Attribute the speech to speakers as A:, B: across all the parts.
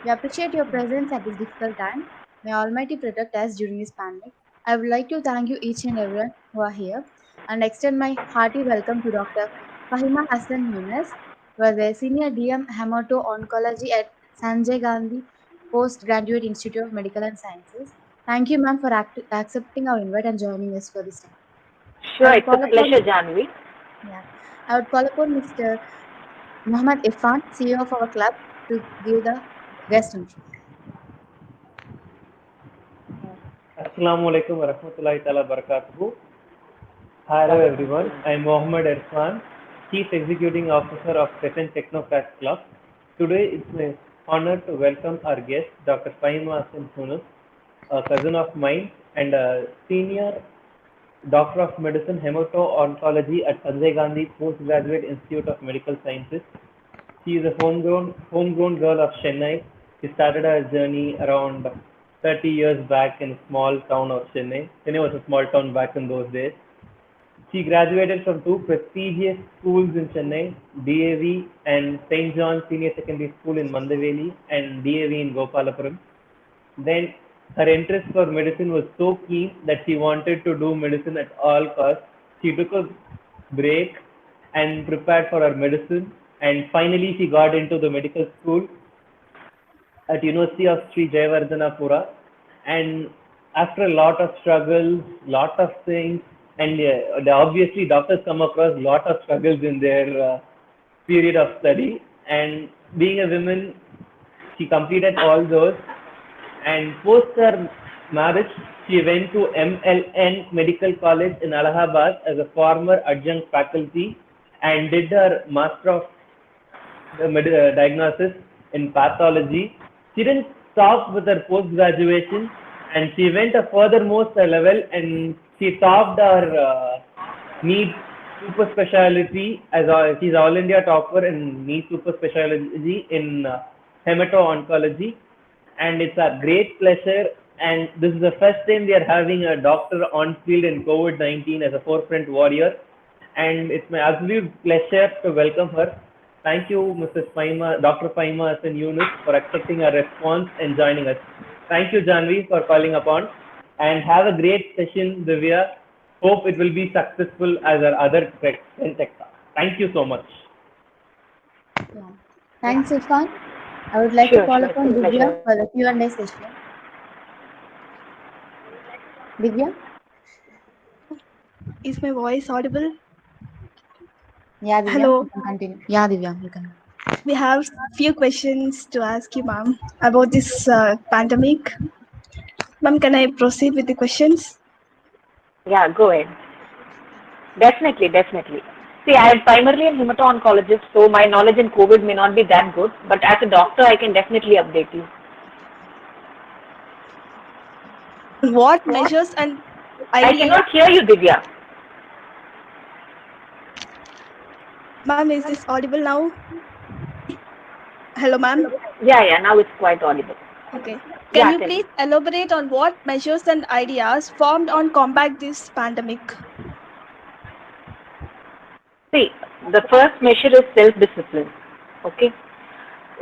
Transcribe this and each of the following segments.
A: We appreciate your presence at this difficult time. May Almighty protect us during this pandemic. I would like to thank you each and everyone who are here and extend my hearty welcome to Dr. Fahima Hassan Yunus, who is a Senior DM Hemato-Oncology at Sanjay Gandhi Postgraduate Institute of Medical and Sciences. Thank you, ma'am, for accepting our invite and joining us for this time. I
B: Sure,
A: would
B: it's a
A: call upon,
B: pleasure, Janvi.
A: yeah, I would call upon Mr. Muhammad Irfan, CEO of our club, to give the guest intro.
C: Assalamu alaikum wa rahmatullahi ta'ala barakatuhu. Hello everyone, I am Mohammed Irfan, Chief Executing Officer of Crescent Technocrats Club. Today it's my honor to welcome our guest, Dr. Fahima Hassan Yunus, a cousin of mine and a Senior Doctor of Medicine Hemato-Oncology at Sanjay Gandhi Postgraduate Institute of Medical Sciences. She is a homegrown girl of Chennai. She started her journey around 30 years back in a small town of Chennai. Chennai was a small town back in those days. She graduated from two prestigious schools in Chennai, DAV and St. John Senior Secondary School in Mandaveli and DAV in Gopalapuram. Then her interest for medicine was so keen that she wanted to do medicine at all costs. She took a break and prepared for her medicine, and finally she got into the medical school at University of Sri Jayawardhanapura. And after a lot of struggles, lot of things, and obviously doctors come across lot of struggles in their period of study. And being a woman, she completed all those. And post her marriage, she went to MLN Medical College in Allahabad as a former adjunct faculty and did her Master of Diagnosis in Pathology. She didn't stop with her post graduation and she went a furthermost level and she topped her NEET super specialty as she's all India topper in NEET super specialty in hemato-oncology. And it's a great pleasure. And this is the first time we are having a doctor on field in COVID-19 as a forefront warrior. And it's my absolute pleasure to welcome her. Thank you, Mrs. Fahima, Dr. Fahima Hassan Yunus, for accepting our response and joining us. Thank you, Janvi, for calling upon. And have a great session, Divya. Hope it will be successful as our other tech. Thank you so much.
A: Yeah. Thanks, Irfan. I would like to
B: Sure,
A: call
B: sure, it's a
A: upon Divya
B: pleasure.
A: for the Q&A session. Divya?
D: Is my voice audible?
A: Yeah, Divya, you
D: Hello.
A: can continue. Yeah, Divya, you can.
D: We have few questions to ask you, ma'am, about this pandemic. Ma'am, can I proceed with the questions?
B: Yeah, go ahead. Definitely, definitely. See, I am primarily a hemato-oncologist, so my knowledge in COVID may not be that good, but as a doctor, I can definitely update you.
D: What measures and
B: I
D: ideas,
B: cannot hear you, Divya.
D: ma'am, is this audible now? Hello, ma'am.
B: Yeah, now it's quite audible.
D: Okay. Can
B: Yeah,
D: you
B: tell me.
D: please elaborate on what measures and ideas formed on combat this pandemic?
B: See, the first measure is self-discipline. Okay.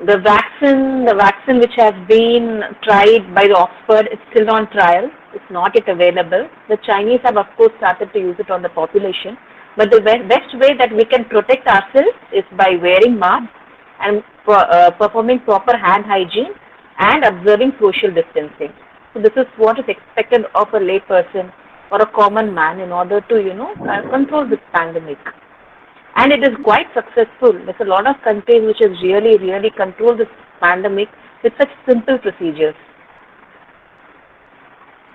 B: The vaccine which has been tried by the Oxford, it's still on trial. It's not yet available. The Chinese have, of course, started to use it on the population. But the best way that we can protect ourselves is by wearing masks and performing proper hand hygiene and observing social distancing. So this is what is expected of a lay person or a common man in order to, control this pandemic. And it is quite successful. There's a lot of countries which has really controlled this pandemic with such simple procedures.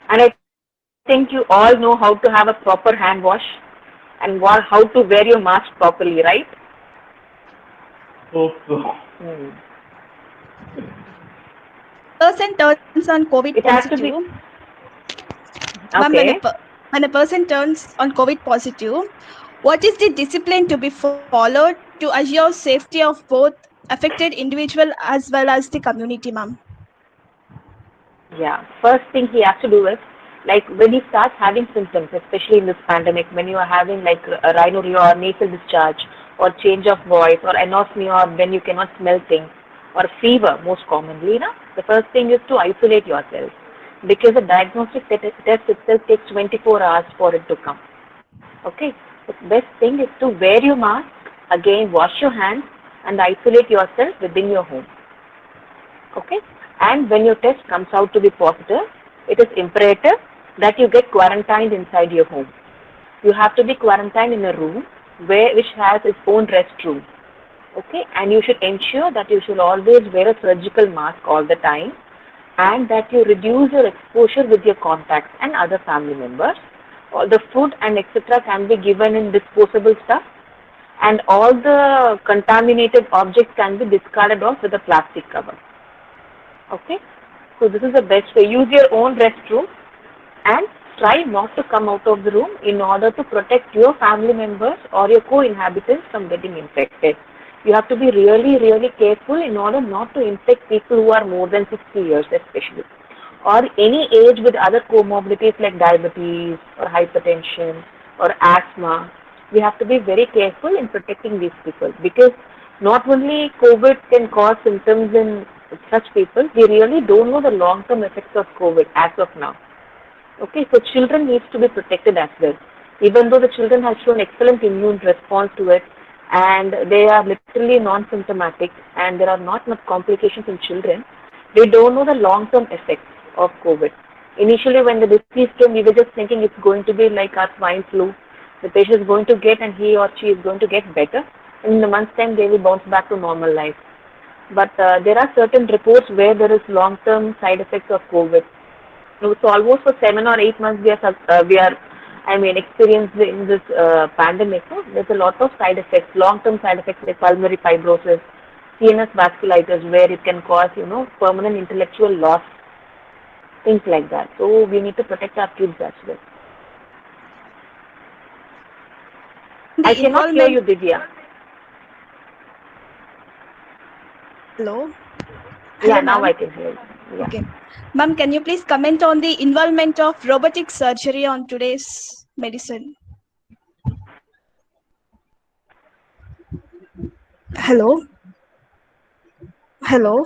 B: And I think you all know how to have a proper hand wash and how to wear your mask properly, right?
C: Hope so.
B: Hmm.
D: Person turns on COVID
B: It has to be
D: positive. Ma'am,
B: okay.
D: when a person turns on COVID positive, what is the discipline to be followed to assure safety of both affected individual as well as the community, ma'am?
B: Yeah. First thing he has to do is, like when he starts having symptoms, especially in this pandemic, when you are having like a rhinorrhea or nasal discharge or change of voice or anosmia or when you cannot smell things, or fever most commonly, the first thing is to isolate yourself, because the diagnostic test itself takes 24 hours for it to come. Okay, the best thing is to wear your mask, again wash your hands and isolate yourself within your home. Okay, and when your test comes out to be positive, it is imperative that you get quarantined inside your home. You have to be quarantined in a room which has its own restroom. Okay, and you should ensure that you should always wear a surgical mask all the time, and that you reduce your exposure with your contacts and other family members. All the food and etc. can be given in disposable stuff, and all the contaminated objects can be discarded off with a plastic cover. Okay, so this is the best way. Use your own restroom and try not to come out of the room in order to protect your family members or your co-inhabitants from getting infected. You have to be really, really careful in order not to infect people who are more than 60 years especially, or any age with other comorbidities like diabetes or hypertension or asthma. We have to be very careful in protecting these people, because not only COVID can cause symptoms in such people, we really don't know the long-term effects of COVID as of now. Okay, so children needs to be protected as well. Even though the children have shown excellent immune response to it, and they are literally non-symptomatic, and there are not much complications in children, they don't know the long-term effects of COVID. Initially, when the disease came, we were just thinking it's going to be like our swine flu. The patient is going to get, and he or she is going to get better. In a month's time, they will bounce back to normal life. But there are certain reports where there is long-term side effects of COVID. So almost for 7 or 8 months, we are experiencing this pandemic. So there's a lot of side effects, long-term side effects like pulmonary fibrosis, CNS vasculitis, where it can cause, permanent intellectual loss, things like that. So we need to protect our kids as well. I cannot hear you, Divya.
D: Hello?
B: Yeah,
D: Hello,
B: now
D: ma'am.
B: I can hear you. Yeah.
D: Okay. Ma'am, can you please comment on the involvement of robotic surgery on today's medicine? Hello? Hello?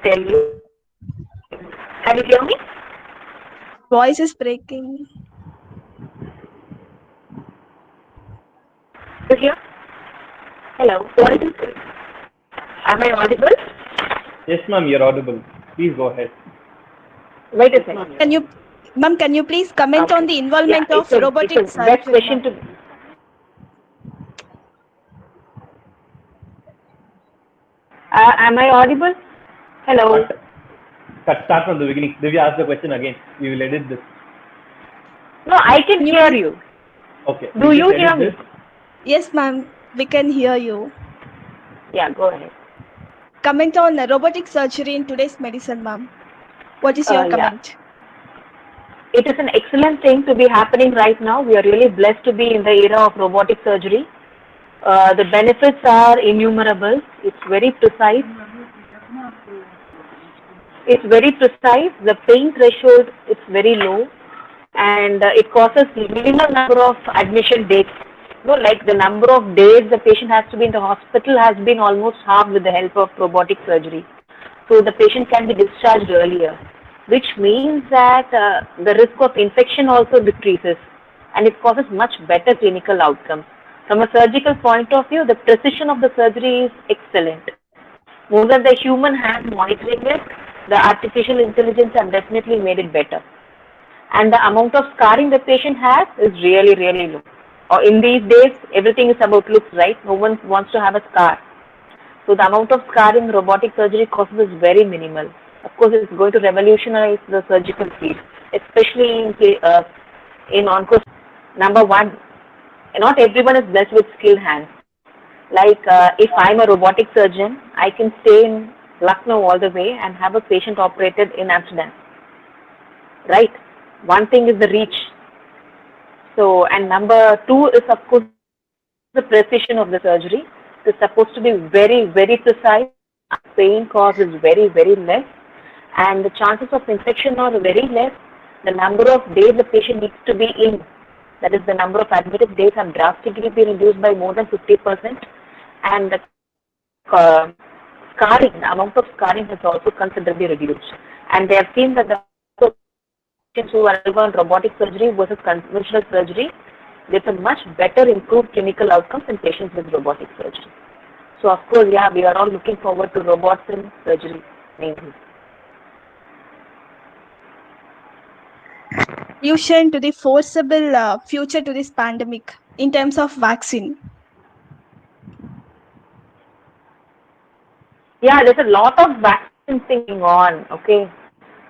B: Tell you. Can you hear me?
D: Voice is breaking.
B: You hear? Hello. Am I audible?
C: Yes, ma'am, you're audible. Please go ahead.
B: Wait a second.
D: Can you please comment on the involvement of robotic
B: it's a
D: surgery?
B: best question to. Am I audible? Hello.
C: Start from the beginning. Divya, ask the question again. We will edit this.
B: No, I can hear you.
C: Okay.
B: Do you hear me?
D: Yes, ma'am. We can hear you.
B: Yeah, go ahead.
D: Comment on robotic surgery in today's medicine, ma'am. What is your comment?
B: It is an excellent thing to be happening right now. We are really blessed to be in the era of robotic surgery. The benefits are innumerable. It's very precise. The pain threshold is very low, and it causes minimal number of admission days. Like the number of days the patient has to be in the hospital has been almost halved with the help of robotic surgery. So the patient can be discharged earlier, which means that the risk of infection also decreases, and it causes much better clinical outcomes. From a surgical point of view, the precision of the surgery is excellent. More than the human hand monitoring it, the artificial intelligence have definitely made it better. And the amount of scarring the patient has is really, really low. In these days, everything is about looks, right? No one wants to have a scar. So the amount of scar in robotic surgery causes is very minimal. Of course, it's going to revolutionize the surgical field, especially in onco. Number one, not everyone is blessed with skilled hands. Like if I'm a robotic surgeon, I can stay in Lucknow all the way and have a patient operated in Amsterdam. Right? One thing is the reach. So, and number two is of course the precision of the surgery. It's supposed to be very, very precise. Pain cause is very, very less, and the chances of infection are very less. The number of days the patient needs to be in, that is the number of admitted days, have drastically been reduced by more than 50%, and the scarring, the amount of scarring has also considerably reduced. And they have seen that the patients who undergone robotic surgery versus conventional surgery, there's a much better improved clinical outcomes in patients with robotic surgery. So of course, yeah, we are all looking forward to robots in surgery mainly.
D: Solution to the foreseeable future to this pandemic in terms of vaccine?
B: Yeah, there's a lot of vaccine thing on, okay.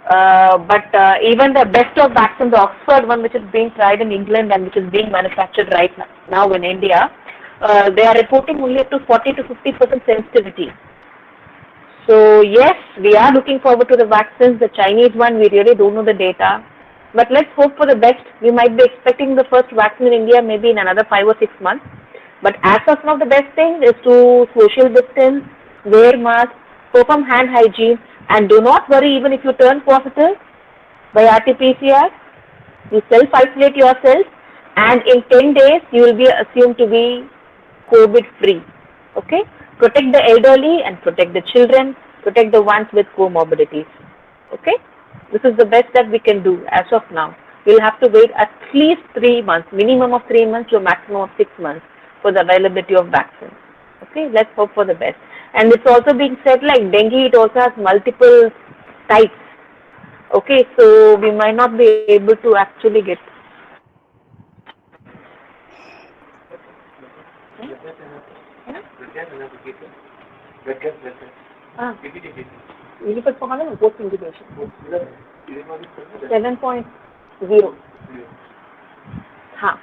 B: But even the best of vaccine, the Oxford one, which is being tried in England and which is being manufactured right now in India, they are reporting only up to 40 to 50% sensitivity. So yes, we are looking forward to the vaccines. The Chinese one, we really don't know the data. But let's hope for the best. We might be expecting the first vaccine in India maybe in another 5 or 6 months. But as of now, the best thing is to social distance, wear mask, perform hand hygiene, and do not worry even if you turn positive by RT-PCR. You self-isolate yourself, and in 10 days, you will be assumed to be COVID-free. Okay? Protect the elderly and protect the children, protect the ones with comorbidities. Okay? This is the best that we can do as of now. We'll have to wait at least 3 months, minimum of 3 months to a maximum of 6 months for the availability of vaccines. Okay? Let's hope for the best. And it's also being said like dengue, it also has multiple types. Okay, so we might not be able to actually get. Unified for HANA post integration. 7.0. Huh.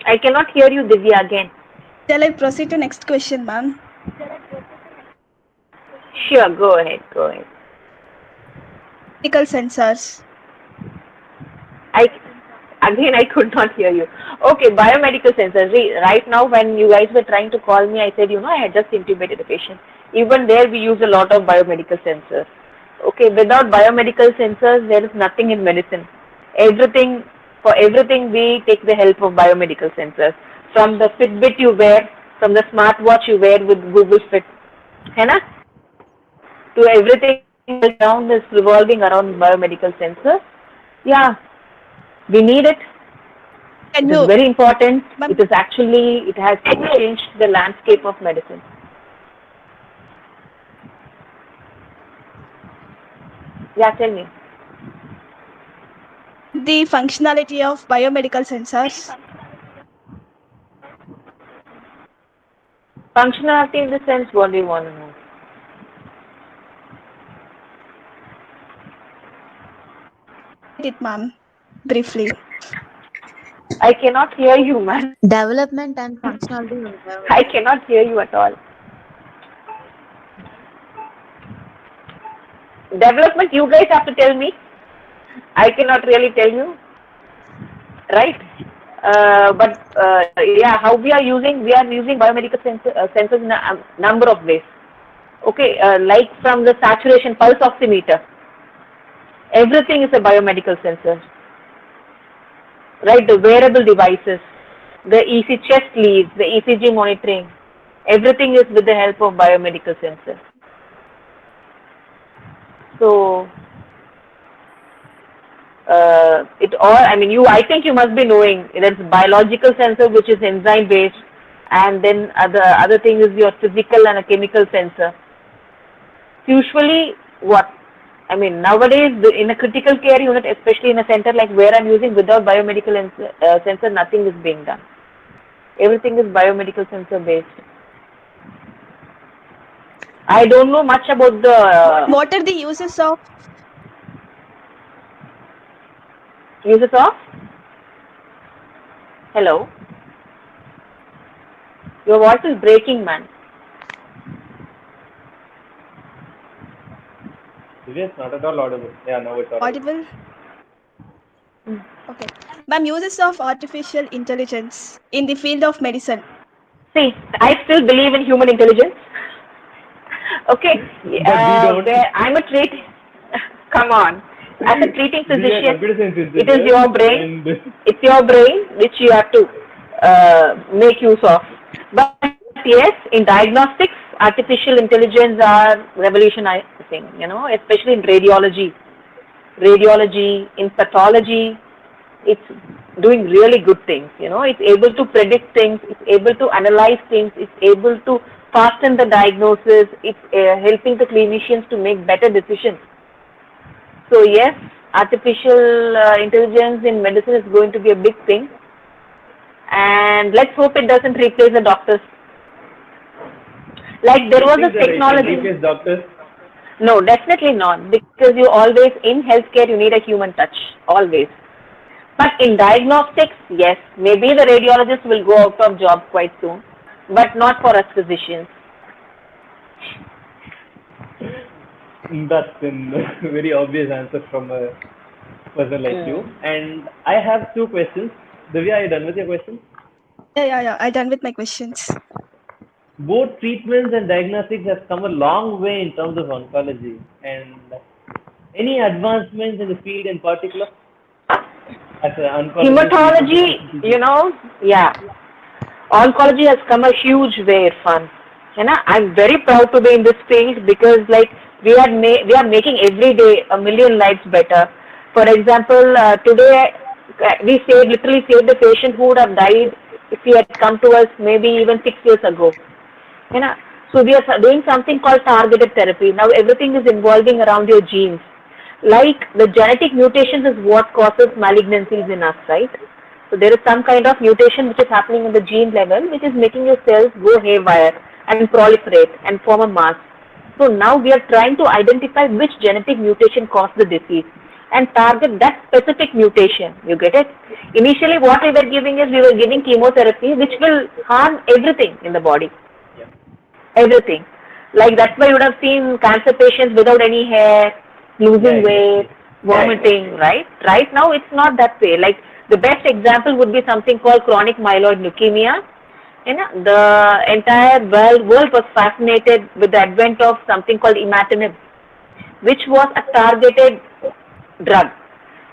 B: I cannot hear you, Divya, again.
D: Shall I proceed to next question, ma'am?
B: Sure, go ahead, go ahead.
D: Medical sensors.
B: I could not hear you. Okay, biomedical sensors. Right now, when you guys were trying to call me, I said, I had just intubated a patient. Even there, we use a lot of biomedical sensors. Okay, without biomedical sensors, there is nothing in medicine. For everything, we take the help of biomedical sensors. From the Fitbit you wear, from the smartwatch you wear with Google Fit, to everything around is revolving around biomedical sensors. Yeah, we need it. It is very important. It has changed the landscape of medicine. Yeah, tell me.
D: The functionality of biomedical sensors.
B: Functionality in the sense, what do you want to know?
D: It, ma'am, briefly.
B: I cannot hear you, man.
A: Development and functionality of biomedical.
B: I cannot hear you at all. Development, you guys have to tell me. I cannot really tell you, right? Yeah, how we are using biomedical sensors in a number of ways. Okay, like from the saturation pulse oximeter, everything is a biomedical sensor, right? The wearable devices, the chest leads, the ECG monitoring, everything is with the help of biomedical sensors. So, I think you must be knowing there's biological sensor which is enzyme based, and then other thing is your physical and a chemical sensor. Usually, nowadays in a critical care unit, especially in a center like where I'm using, without biomedical sensor, nothing is being done. Everything is biomedical sensor based. I don't know much about the.
D: What are the uses of?
B: Hello? Your voice is breaking, man.
C: Yes, not at all audible. Yeah, now it's
D: audible. Okay. Ma'am, uses of artificial intelligence in the field of medicine.
B: See, I still believe in human intelligence. Okay.
C: But we don't.
B: I'm a trained. Come on. As a treating
C: We are
B: physician,
C: computer science
B: it is
C: engineers
B: your brain.
C: and
B: It's your brain which you have to make use of. But yes, in diagnostics, artificial intelligence are revolutionizing. Especially in radiology, in pathology, it's doing really good things. It's able to predict things, it's able to analyze things, it's able to fasten the diagnosis, it's helping the clinicians to make better decisions. So yes, artificial intelligence in medicine is going to be a big thing, and let's hope it doesn't replace the doctors. Like there
C: you
B: was
C: think
B: a
C: that it can
B: technology.
C: replace doctors?
B: No, definitely not, because you always, in healthcare, you need a human touch, always. But in diagnostics, yes, maybe the radiologist will go out of job quite soon, but not for us physicians.
C: That's a very obvious answer from a person like you. And I have two questions. Divya, are you done with your questions?
D: Yeah. I'm done with my questions.
C: Both treatments and diagnostics have come a long way in terms of oncology. And any advancements in the field in particular? As an oncologist,
B: Hematology, yeah. Oncology has come a huge way, Irfan. I'm very proud to be in this field because, like, we are making every day a million lives better. For example, today we literally saved a patient who would have died if he had come to us maybe even 6 years ago. So we are doing something called targeted therapy. Now everything is involving around your genes. Like the genetic mutations is what causes malignancies in us, right? So there is some kind of mutation which is happening in the gene level, which is making your cells go haywire and proliferate and form a mass. So now we are trying to identify which genetic mutation caused the disease and target that specific mutation. You get it? Initially what we were giving is we were giving chemotherapy which will harm everything in the body.
C: Yeah.
B: Everything. Like that's why you would have seen cancer patients without any hair, losing weight, vomiting, right? Right now it's not that way. Like the best example would be something called chronic myeloid leukemia. The entire world was fascinated with the advent of something called imatinib, which was a targeted drug.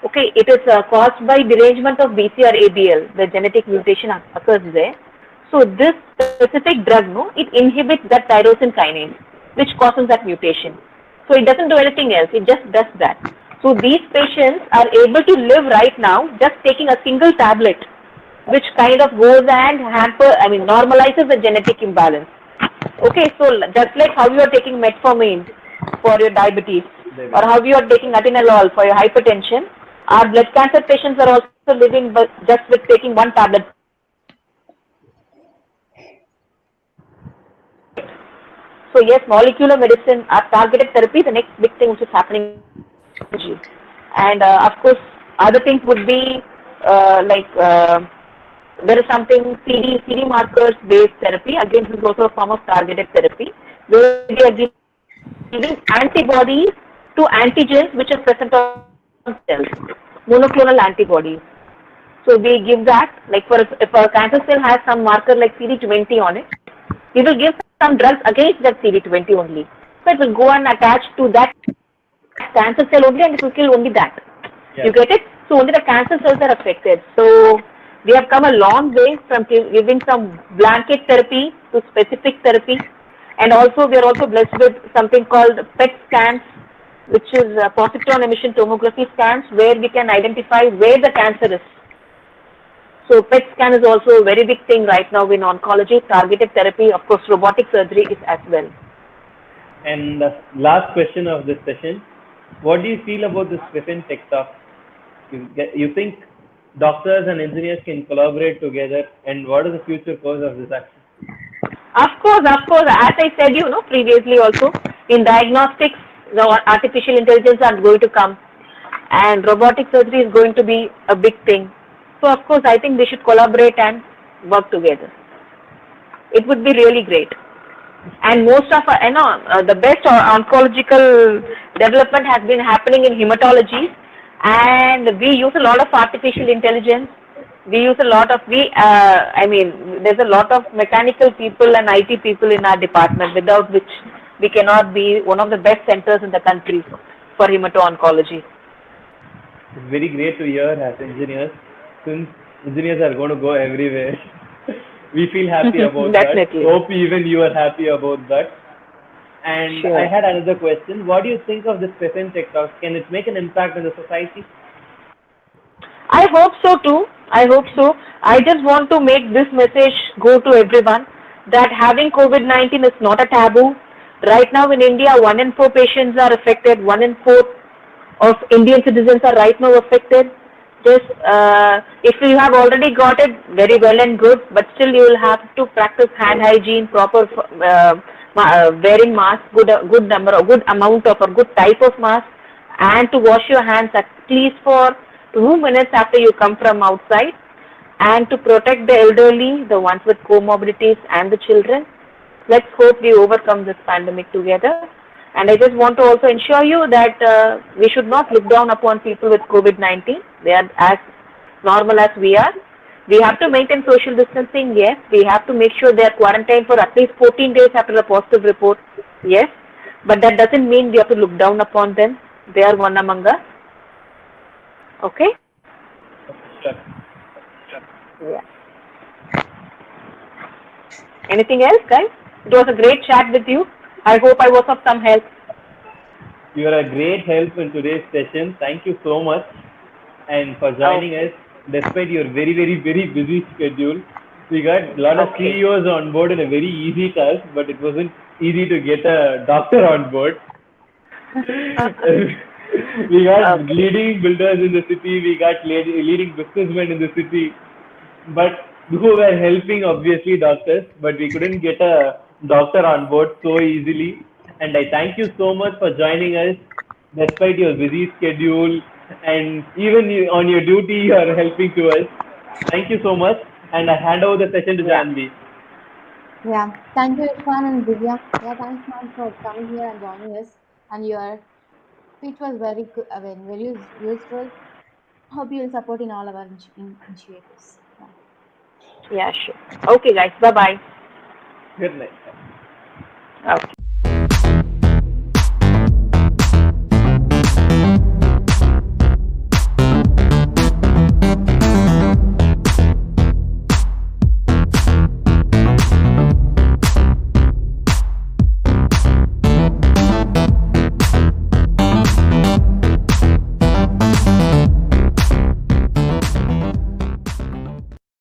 B: Okay, it is caused by derangement of BCR-ABL, the genetic mutation occurs there. So this specific drug, it inhibits that tyrosine kinase, which causes that mutation. So it doesn't do anything else, it just does that. So these patients are able to live right now just taking a single tablet, which kind of goes and normalizes the genetic imbalance. Okay, so just like how you are taking metformin for your diabetes, or how you are taking atenolol for your hypertension, our blood cancer patients are also living just with taking one tablet. So yes, molecular medicine, our targeted therapy, the next big thing which is happening. And of course, other things would be there is something CD markers based therapy. Again, this is also a form of targeted therapy where we are giving antibodies to antigens which are present on cells, monoclonal antibodies. So we give that, like if a cancer cell has some marker like CD20 on it, we will give some drugs against that CD20 only. So it will go and attach to that cancer cell only and it will kill only that. Yeah. You get it? So only the cancer cells are affected. So we have come a long way from giving some blanket therapy to specific therapy, and also we are also blessed with something called PET scans, which is positron emission tomography scans, where we can identify where the cancer is. So PET scan is also a very big thing right now in oncology. Targeted therapy, of course, robotic surgery is as well.
C: And last question of this session: what do you feel about this Within Tech Talk? You think doctors and engineers can collaborate together, and what is the future course of this action?
B: Of course. As I said, previously also, in diagnostics, the artificial intelligence are going to come, and robotic surgery is going to be a big thing. So, of course, I think we should collaborate and work together. It would be really great. And most of the best oncological development has been happening in hematology. And we use a lot of artificial intelligence. We use a lot of, there's a lot of mechanical people and IT people in our department, without which we cannot be one of the best centers in the country for hemato-oncology.
C: It's very great to hear as engineers, since engineers are going to go everywhere. We feel happy about that.
B: Definitely.
C: Hope even you are happy about that. And I
B: Sure.
C: had another question. What do you think of this present tech talks? Can it make an impact on the society?
B: I hope so too. I hope so. I just want to make this message go to everyone that having COVID-19 is not a taboo. Right now in India, 1 in 4 patients are affected. 1 in 4 of Indian citizens are right now affected. Just if you have already got it, very well and good. But still, you will have to practice hand hygiene, proper wearing mask, good number, or good amount of, or good type of mask, and to wash your hands at least for 2 minutes after you come from outside, and to protect the elderly, the ones with comorbidities, and the children. Let's hope we overcome this pandemic together. And I just want to also ensure you that we should not look down upon people with COVID-19. They are as normal as we are. We have to maintain social distancing, yes. We have to make sure they are quarantined for at least 14 days after a positive report, yes. But that doesn't mean we have to look down upon them. They are one among us. Okay?
C: Sure.
B: Yeah. Anything else, guys? It was a great chat with you. I hope I was of some help.
C: You are a great help in today's session. Thank you so much, and for joining us despite your very, very, very busy schedule. We got a lot of
B: Okay.
C: CEOs on board in a very easy task, but it wasn't easy to get a doctor on board. We got
B: Okay.
C: leading builders in the city, we got leading businessmen in the city, but who were helping obviously doctors, but we couldn't get a doctor on board so easily. And I thank you so much for joining us despite your busy schedule, and even on your duty you are helping to us. Thank you so much, and I hand over the session to
B: Yeah.
C: Janvi.
A: Yeah, thank you, Irfan and Divya. Yeah, thanks, ma'am, for coming here and joining us. And your speech was very good, I mean, very useful. Hope you will support in all our initiatives. Yeah.
B: Yeah, sure. Okay, guys. Bye bye.
C: Good night.
B: Okay.